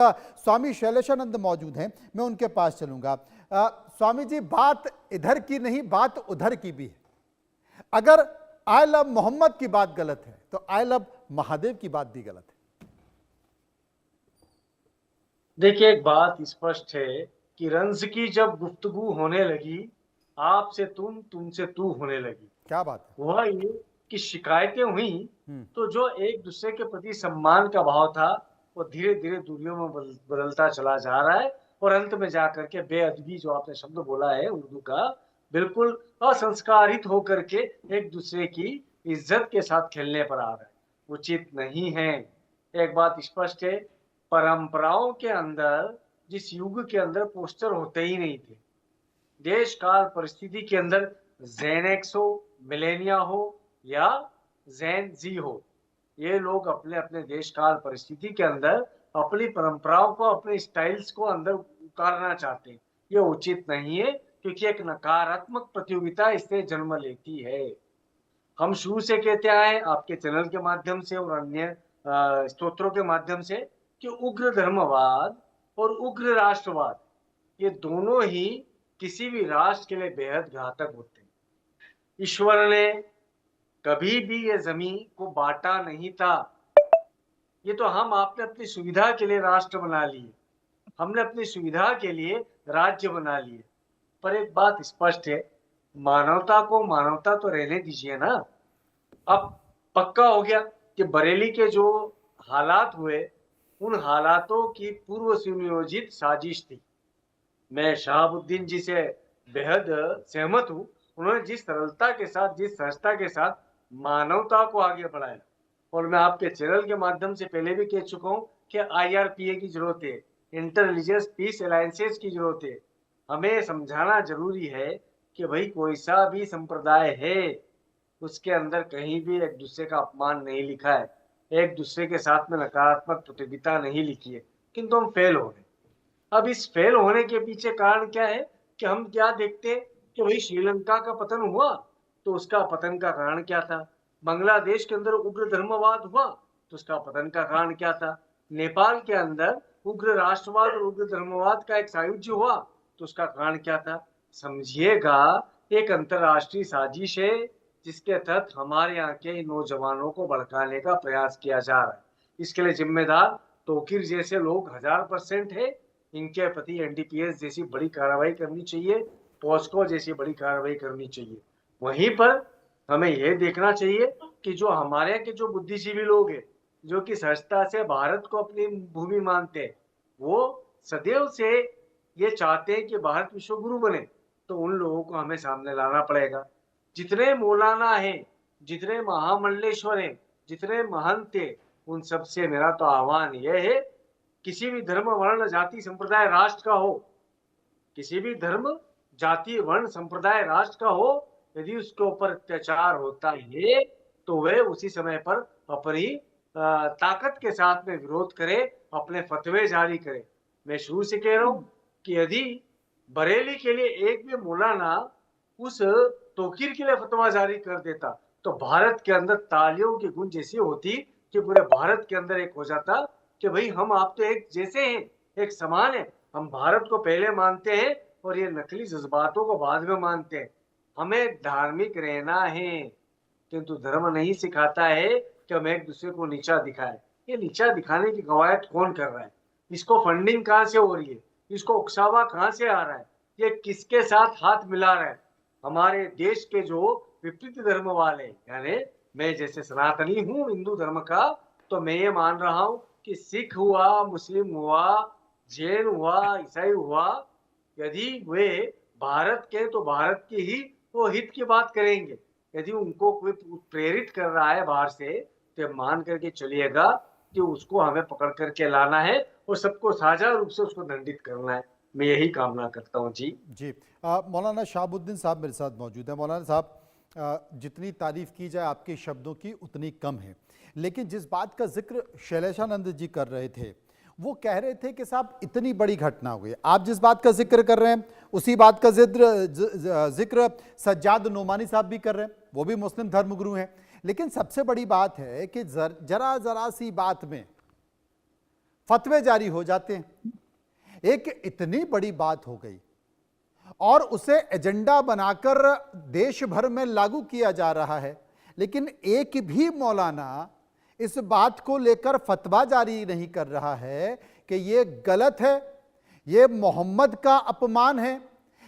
स्वामी शैलेशानंद मौजूद हैं, मैं उनके पास चलूंगा। स्वामी जी, बात इधर की नहीं, बात उधर की भी है। अगर आई लव मोहम्मद की बात गलत है तो आई लव महादेव की बात भी गलत है। देखिए, एक बात स्पष्ट है कि रंज की जब गुफ्तगू होने लगी, आपसे तुम, तुमसे तू होने लगी। क्या बात है। हुआ ये कि शिकायतें हुई हम्म। तो जो एक दूसरे के प्रति सम्मान का भाव था, वो धीरे धीरे दूरियों में बदलता चला जा रहा है और अंत में जाकर के बेअदबी, जो आपने शब्द बोला है उर्दू का, बिल्कुल असंस्कारित होकर के एक दूसरे की इज्जत के साथ खेलने पर आ रहा है। उचित नहीं है। एक बात स्पष्ट है, परंपराओं के अंदर, जिस युग के अंदर पोस्टर होते ही नहीं थे, देश काल परिस्थिति के अंदर जेनेक्स हो, मिलेनिया हो या जेन जी हो, ये लोग अपने अपने देश काल परिस्थिति के अंदर अपनी परंपराओं को, अपने स्टाइल्स को अंदर उतारना चाहते हैं। ये उचित नहीं है, क्योंकि एक नकारात्मक प्रतियोगिता इससे जन्म लेती है। हम शुरू से कहते आए आपके चैनल के माध्यम से और अन्य स्त्रोत्रों के माध्यम से कि उग्र धर्मवाद और उग्र राष्ट्रवाद, ये दोनों ही किसी भी राष्ट्र के लिए बेहद घातक होते हैं। ईश्वर ने कभी भी ये जमीन को बांटा नहीं था। ये तो हम आपने अपनी सुविधा के लिए राष्ट्र बना लिए, हमने अपनी सुविधा के लिए राज्य बना लिए। पर एक बात स्पष्ट है, मानवता को मानवता तो रहने दीजिए ना। अब पक्का हो गया कि बरेली के जो हालात हुए, उन हालातों की पूर्व सुनियोजित साजिश थी। मैं शहाबुद्दीन जी से बेहद सहमत हूँ। उन्होंने जिस सरलता के साथ, जिस सहजता के साथ मानवता को आगे बढ़ाया, और मैं आपके चैनल के माध्यम से पहले भी कह चुका हूँ कि IRPA की जरूरत है, इंटर रिलीजियस पीस अलायंसेस की जरूरत है। हमें समझाना जरूरी है कि भाई कोई सा भी संप्रदाय है, उसके अंदर कहीं भी एक दूसरे का अपमान नहीं लिखा है, एक दूसरे के साथ में नकारात्मक प्रतियोगिता नहीं लिखी है, किंतु हम फेल हो गए। अब इस फेल होने के पीछे कारण क्या है कि हम क्या देखते हैं कि भाई श्रीलंका का पतन हुआ तो उसका पतन का कारण क्या था, बांग्लादेश के अंदर उग्र धर्मवाद हुआ तो उसका पतन का कारण क्या था, नेपाल के अंदर उग्र राष्ट्रवाद और उग्र धर्मवाद का एक सायुज्य हुआ तो उसका कारण क्या था। समझिएगा, एक अंतरराष्ट्रीय साजिश है जिसके तहत हमारे यहाँ के नौजवानों को भड़काने का प्रयास किया जा रहा है। इसके लिए जिम्मेदार तोकीर जैसे लोग 1000% है। इनके प्रति NDPS जैसी बड़ी कार्रवाई करनी चाहिए, पॉस्को जैसी बड़ी कार्रवाई करनी चाहिए। वहीं पर हमें यह देखना चाहिए कि जो हमारे के जो बुद्धिजीवी लोग हैं, जो कि सहजता से भारत को अपनी भूमि मानते हैं, वो सदैव से ये चाहते हैं कि भारत विश्व गुरु बने, तो उन लोगों को हमें सामने लाना पड़ेगा। जितने मौलाना हैं, जितने महामंडलेश्वर हैं, जितने महंत हैं, उन सबसे मेरा तो आह्वान यह है, किसी भी धर्म वर्ण जाति संप्रदाय राष्ट्र का हो, किसी भी धर्म जाति वर्ण संप्रदाय राष्ट्र का हो, यदि उसके ऊपर अत्याचार होता है तो वह उसी समय पर अपनी ताकत के साथ में विरोध करे, अपने फतवे जारी करे। मैं शुरू से कह रहा हूं कि यदि बरेली के लिए एक भी मौलाना उस तोकीर के लिए फतवा जारी कर देता तो भारत के अंदर तालियों की गूंज जैसी होती कि पूरे भारत के अंदर एक हो जाता कि भाई हम आप तो एक जैसे हैं, एक समान है, हम भारत को पहले मानते हैं और ये नकली जज्बातों को बाद में मानते हैं। हमें धार्मिक रहना है, किंतु धर्म नहीं सिखाता है कि हम एक दूसरे को नीचा दिखाए। ये नीचा दिखाने की कवायद कौन कर रहा है, इसको फंडिंग कहाँ से हो रही है, इसको उकसावा कहाँ से आ रहा है, ये किसके साथ हाथ मिला रहा है। हमारे देश के जो विपरीत धर्म वाले, यानी मैं जैसे सनातनी हूँ हिंदू धर्म का, तो मैं ये मान रहा हूँ कि सिख हुआ, मुस्लिम हुआ, जैन हुआ, ईसाई हुआ, यदि वे भारत के तो भारत की ही वो हित की बात करेंगे। यदि उनको कोई प्रेरित कर रहा है बाहर से, तो मान करके चलिएगा कि उसको हमें पकड़ करके लाना है और सबको साझा रूप से उसको दंडित करना है। मैं यही कामना करता हूँ जी। जी, मौलाना शहाबुद्दीन साहब मेरे साथ मौजूद हैं। मौलाना साहब, जितनी तारीफ की जाए आपके शब्दों की उतनी कम है, लेकिन जिस बात का जिक्र शैलेशानंद जी कर रहे थे, वो कह रहे थे कि साहब इतनी बड़ी घटना हुई, आप जिस बात का जिक्र कर रहे हैं उसी बात का जिक्र सज्जाद नोमानी साहब भी कर रहे हैं, वो भी मुस्लिम धर्मगुरु हैं। लेकिन सबसे बड़ी बात है कि जरा सी बात में फतवे जारी हो जाते हैं। एक इतनी बड़ी बात हो गई और उसे एजेंडा बनाकर देश भर में लागू किया जा रहा है, लेकिन एक भी मौलाना इस बात को लेकर फतवा जारी नहीं कर रहा है कि ये गलत है, ये मोहम्मद का अपमान है,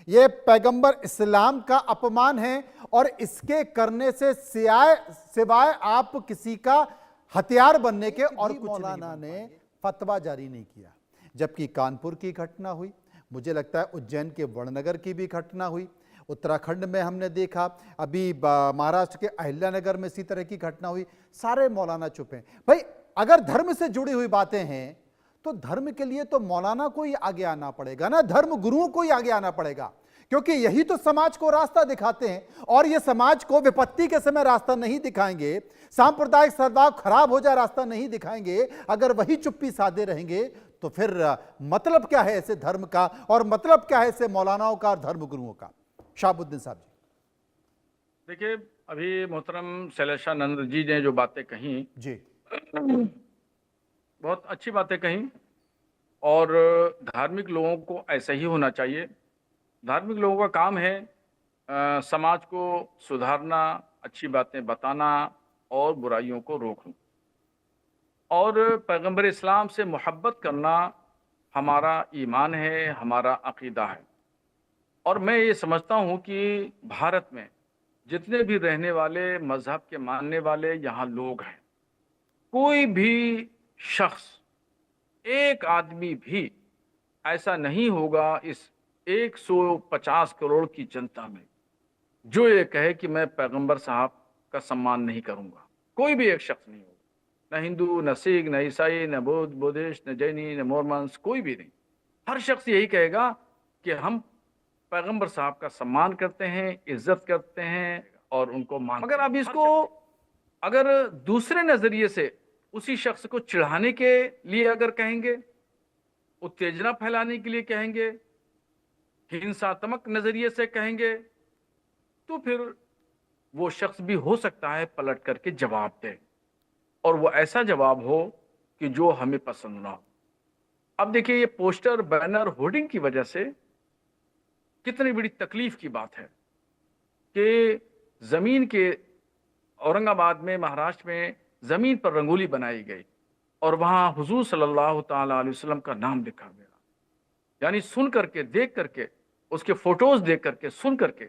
ये पैगंबर इस्लाम का अपमान है और इसके करने से सिवाय आप किसी का हथियार बनने के और कुछ मौलाना ने फतवा जारी नहीं किया। जबकि कानपुर की घटना हुई, मुझे लगता है उज्जैन के वड़नगर की भी घटना हुई, उत्तराखंड में हमने देखा, अभी महाराष्ट्र के अहिल्यानगर में इसी तरह की घटना हुई, सारे मौलाना चुप हैं। भाई अगर धर्म से जुड़ी हुई बातें हैं तो धर्म के लिए तो मौलाना को ही आगे आना पड़ेगा ना, धर्म गुरुओं को ही आगे आना पड़ेगा, क्योंकि यही तो समाज को रास्ता दिखाते हैं। और ये समाज को विपत्ति के समय रास्ता नहीं दिखाएंगे, सांप्रदायिक सद्भाव खराब हो जाए रास्ता नहीं दिखाएंगे, अगर वही चुप्पी साधे रहेंगे तो फिर मतलब क्या है ऐसे धर्म का, और मतलब क्या है ऐसे मौलानाओं का और धर्म गुरुओं का। शहाबुद्दीन साहब जी। देखिए, अभी मोहतरम शैलेशानंद जी ने जो बातें कही जी, बहुत अच्छी बातें कही, और धार्मिक लोगों को ऐसा ही होना चाहिए। धार्मिक लोगों का काम है समाज को सुधारना, अच्छी बातें बताना और बुराइयों को रोकना, और पैगंबर इस्लाम से मोहब्बत करना हमारा ईमान है, हमारा अकीदा है। और मैं ये समझता हूँ कि भारत में जितने भी रहने वाले मज़हब के मानने वाले यहाँ लोग हैं, कोई भी शख्स, एक आदमी भी ऐसा नहीं होगा इस 150 करोड़ की जनता में जो ये कहे कि मैं पैगंबर साहब का सम्मान नहीं करूँगा। कोई भी एक शख्स नहीं होगा, न हिंदू, न सिख, न ईसाई, न बौद्ध, बुद्धिस्ट, न जैनी, न मोरमन्स, कोई भी नहीं। हर शख्स यही कहेगा कि हम पैगंबर साहब का सम्मान करते हैं, इज्जत करते हैं और उनको मानते हैं। मगर अब इसको अगर दूसरे नजरिए से उसी शख्स को चिढ़ाने के लिए अगर कहेंगे, उत्तेजना फैलाने के लिए कहेंगे, हिंसात्मक नजरिए से कहेंगे, तो फिर वो शख्स भी हो सकता है पलट करके जवाब दे, और वो ऐसा जवाब हो कि जो हमें पसंद ना हो। अब देखिए, ये पोस्टर, बैनर, होर्डिंग की वजह से कितनी बड़ी तकलीफ की बात है कि जमीन के औरंगाबाद में, महाराष्ट्र में जमीन पर रंगोली बनाई गई और वहां हुजूर सल्लल्लाहु ताला अलैहि वसल्लम का नाम लिखा गया। यानी सुन करके, देख करके, उसके फोटोज देख करके, सुन करके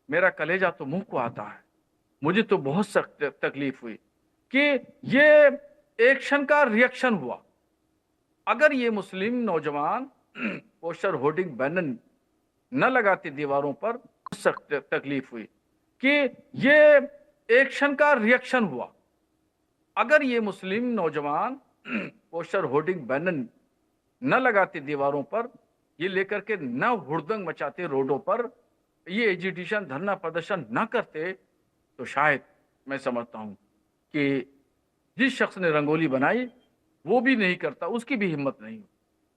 मेरा कलेजा तो मुंह को आता है। मुझे तो बहुत सख्त तकलीफ हुई कि ये एक्शन का रिएक्शन हुआ। अगर ये मुस्लिम नौजवान पोस्टर, होर्डिंग, बैनर न लगाते दीवारों पर, सख्त तकलीफ हुई कि ये एक्शन का रिएक्शन हुआ। अगर ये मुस्लिम नौजवान पोस्टर, होर्डिंग, बैनर न लगाते दीवारों पर, ये लेकर के न हुड़दंग मचाते रोडों पर, ये एजिटेशन, धरना प्रदर्शन न करते, तो शायद मैं समझता हूं कि जिस शख्स ने रंगोली बनाई वो भी नहीं करता, उसकी भी हिम्मत नहीं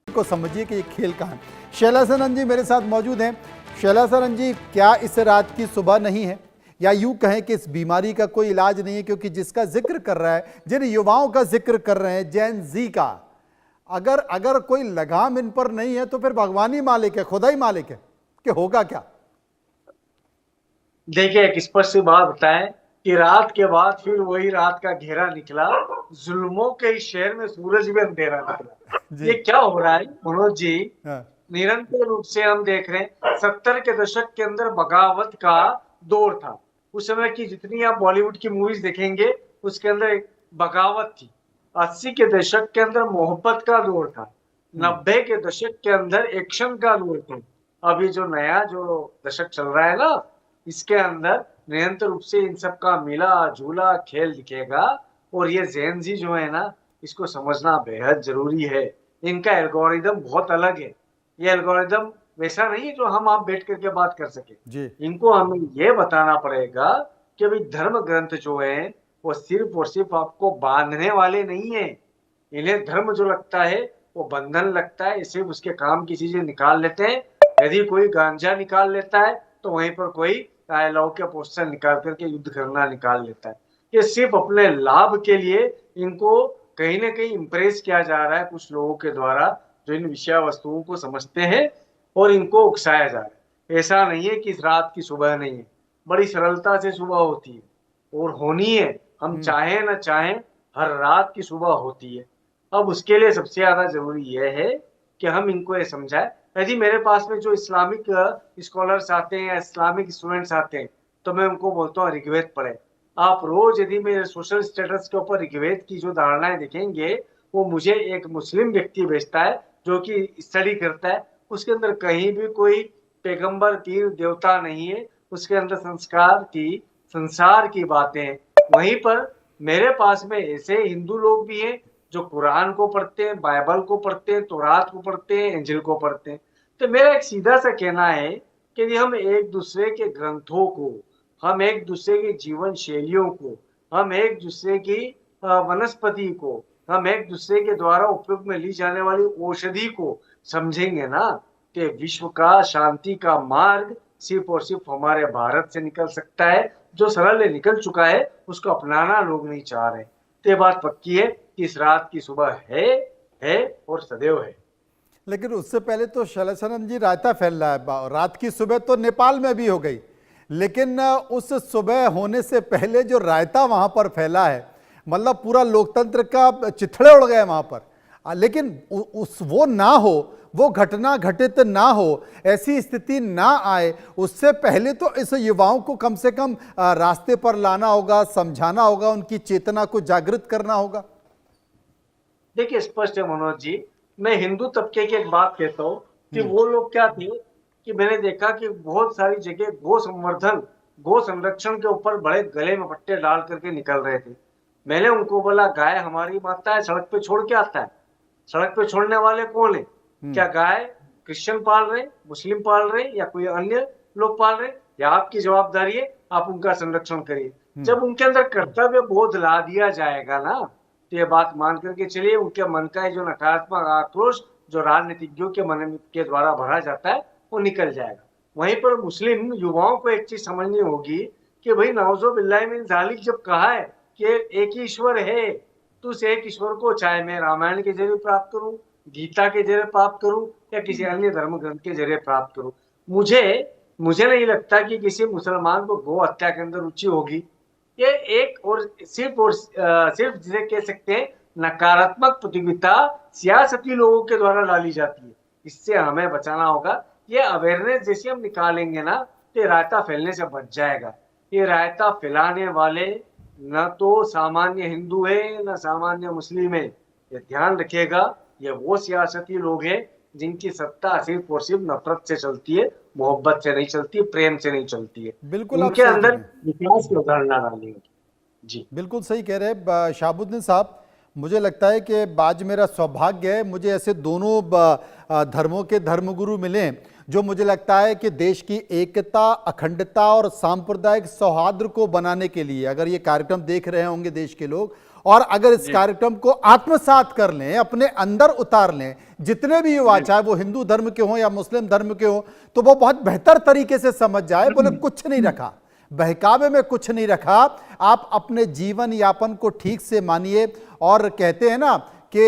को समझिए कि ये खेल कहाँ है। शैलेशानंद जी मेरे साथ मौजूद हैं। शैलेशानंद जी, क्या इस रात की सुबह नहीं है, या यूं कहें कि इस बीमारी का कोई इलाज नहीं है? क्योंकि जिसका जिक्र कर रहा है, जिन युवाओं का जिक्र कर रहे हैं, जेन जी का, अगर कोई लगाम इन पर नहीं है तो फिर भगवान ही मालिक है, खुदा ही मालिक है, कि होगा क्या? देखिए, एक स्पष्ट सी बात बताएं कि रात के बाद फिर वही रात का घेरा निकला, जुल्मों के इस शहर में सूरज भी अंधेरा निकला। ये क्या हो रहा है मनोज जी? हाँ। निरंतर रूप से हम देख रहे हैं, 70 के दशक के अंदर बगावत का दौर था। उस समय की जितनी आप बॉलीवुड की मूवीज देखेंगे उसके अंदर एक बगावत थी। 80 के दशक के अंदर मोहब्बत का दौर था। 90 के दशक के अंदर एक्शन का दौर था। अभी जो नया जो दशक चल रहा है ना, इसके अंदर निरंतर रूप से इन सब का मिला जुला खेल दिखेगा। और ये जेन जी जो है ना, इसको समझना बेहद जरूरी है। इनका एल्गोरिदम बहुत अलग है। ये एल्गोरिदम वैसा नहीं है जो हम आप बैठ करके बात कर सके जी। इनको हमें ये बताना पड़ेगा कि भाई धर्म ग्रंथ जो है वो सिर्फ और सिर्फ आपको बांधने वाले नहीं है। इन्हें धर्म जो लगता है वो बंधन लगता है, सिर्फ उसके काम की चीजें निकाल लेते हैं। यदि कोई गांजा निकाल लेता है तो वहीं पर कोई लौ के पोस्टर निकाल करके युद्ध करना निकाल लेता है। ये सिर्फ अपने लाभ के लिए इनको कहीं ना कहीं इम्प्रेस किया जा रहा है कुछ लोगों के द्वारा जो इन विषय वस्तुओं को समझते हैं और इनको उकसाया जा रहा है। ऐसा नहीं है कि इस रात की सुबह नहीं है, बड़ी सरलता से सुबह होती है और होनी है। हम चाहें ना चाहें हर रात की सुबह होती है। अब उसके लिए सबसे ज्यादा जरूरी यह है कि हम इनको ये समझाएं। यदि मेरे पास में जो इस्लामिक स्कॉलर्स आते हैं या इस्लामिक स्टूडेंट्स आते हैं तो मैं उनको बोलता हूँ ऋग्वेद पढ़े। आप रोज यदि मेरे सोशल स्टेटस के ऊपर ऋग्वेद की जो धारणाएं देखेंगे वो मुझे एक मुस्लिम व्यक्ति भेजता है जो कि स्टडी करता है। उसके अंदर कहीं भी कोई पैगंबर पीर देवता नहीं है, उसके अंदर संसार की बातें हैं। वहीं पर मेरे पास में ऐसे हिंदू लोग भी हैं जो कुरान को पढ़ते हैं, बाइबल को पढ़ते हैं, तौरात को पढ़ते हैं, इंजिल को पढ़ते हैं। तो मेरा एक सीधा सा कहना है कि यदि हम एक दूसरे के ग्रंथों को, हम एक दूसरे की जीवन शैलियों को, हम एक दूसरे की वनस्पति को, हम एक दूसरे के द्वारा उपयोग में ली जाने वाली औषधि को समझेंगे ना, कि विश्व का शांति का मार्ग सिर्फ और सिर्फ हमारे भारत से निकल सकता है। जो सरल निकल चुका है उसको अपनाना लोग नहीं चाह रहे। तो ये बात पक्की है कि इस रात की सुबह है और सदैव है। लेकिन उससे पहले तो शैलेशानंद जी रायता फैल रहा है। रात की सुबह तो नेपाल में भी हो गई, लेकिन उस सुबह होने से पहले जो रायता वहां पर फैला है, मतलब पूरा लोकतंत्र का चिथड़े उड़ गए वहां पर। लेकिन वो ना हो, वो घटना घटित ना हो, ऐसी स्थिति ना आए, उससे पहले तो इस युवाओं को कम से कम रास्ते पर लाना होगा, समझाना होगा, उनकी चेतना को जागृत करना होगा। देखिए स्पष्ट है मनोज जी, मैं हिंदू तबके की एक बात कहता हूँ कि वो लोग क्या थे कि मैंने देखा कि बहुत सारी जगह गौ संवर्धन, गौ संरक्षण के ऊपर बड़े गले में पट्टे डाल करके निकल रहे थे। मैंने उनको बोला गाय हमारी माता है, सड़क पे छोड़ के आता है। सड़क पे छोड़ने वाले कौन है? क्या गाय क्रिश्चियन पाल रहे, मुस्लिम पाल रहे या कोई अन्य लोग पाल रहे? या आपकी जवाबदारी है, आप उनका संरक्षण करिए। जब उनके अंदर कर्तव्य बोध ला दिया जाएगा ना, तो ये बात मान करके चलिए उनके मन का जो नकारात्मक आक्रोश जो राजनीतिज्ञों के मन के द्वारा भरा जाता है वो निकल जाएगा। वहीं पर मुस्लिम युवाओं को एक चीज समझनी होगी कि भाई नौजो बिल्लाह मिन ज़ालिक जब कहा है कि एक ही ईश्वर है, तो उस एक ईश्वर को चाहे मैं रामायण के जरिए प्राप्त करूं, गीता के जरिए प्राप्त करूं या किसी अन्य धर्म ग्रंथ के जरिए प्राप्त करूं, मुझे नहीं लगता कि किसी मुसलमान को गौ हत्या के अंदर रुचि होगी। ये एक और सिर्फ जिसे कह सकते हैं नकारात्मक प्रतियोगिता सियासती लोगों के द्वारा डाली जाती है। इससे हमें बचाना होगा। ये अवेयरनेस जैसे हम निकालेंगे ना, तो रायता फैलने से बच जाएगा। ये रायता फैलाने वाले न तो सामान्य हिंदू है न सामान्य मुस्लिम है। ये ध्यान रखिएगा, ये वो सियासती लोग हैं जिनकी सत्ता सिर्फ और सिर्फ नफरत से चलती है, मोहब्बत से नहीं चलती, प्रेम से नहीं चलती है। बिल्कुल उनके अंदर विकास की अवधारणा डालेंगे। जी बिल्कुल सही कह रहे हैं शहाबुद्दीन साहब। मुझे लगता है कि आज मेरा सौभाग्य है, मुझे ऐसे दोनों धर्मों के धर्मगुरु मिले जो मुझे लगता है कि देश की एकता, अखंडता और सांप्रदायिक सौहार्द को बनाने के लिए, अगर ये कार्यक्रम देख रहे होंगे देश के लोग, और अगर इस कार्यक्रम को आत्मसात कर लें, अपने अंदर उतार लें, जितने भी युवा, चाहे वो हिंदू धर्म के हों या मुस्लिम धर्म के हों, तो वो बहुत बेहतर तरीके से समझ जाए। बोले कुछ नहीं रखा, बहकावे में कुछ नहीं रखा, आप अपने जीवन यापन को ठीक से मानिए। और कहते हैं ना कि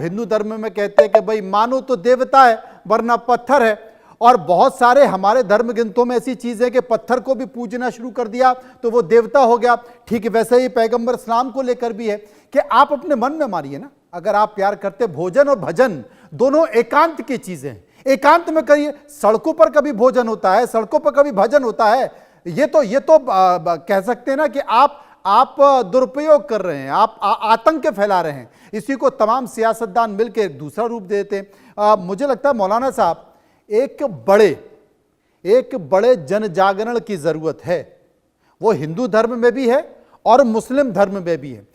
हिंदू धर्म में कहते हैं कि भाई मानो तो देवता है वरना पत्थर है, और बहुत सारे हमारे धर्म ग्रंथों में ऐसी चीज है कि पत्थर को भी पूजना शुरू कर दिया तो वो देवता हो गया। ठीक वैसे ही पैगंबर इस्लाम को लेकर भी है कि आप अपने मन में मानिए ना, अगर आप प्यार करते, भोजन और भजन दोनों एकांत की चीजें हैं, एकांत में करिए। सड़कों पर कभी भोजन होता है, सड़कों पर कभी भजन होता है, ये तो कह सकते हैं ना कि आप दुरुपयोग कर रहे हैं, आप आतंक फैला रहे हैं। इसी को तमाम सियासतदान मिलकर एक दूसरा रूप देते हैं। मुझे लगता है मौलाना साहब एक बड़े जन जागरण की जरूरत है। वो हिंदू धर्म में भी है और मुस्लिम धर्म में भी है।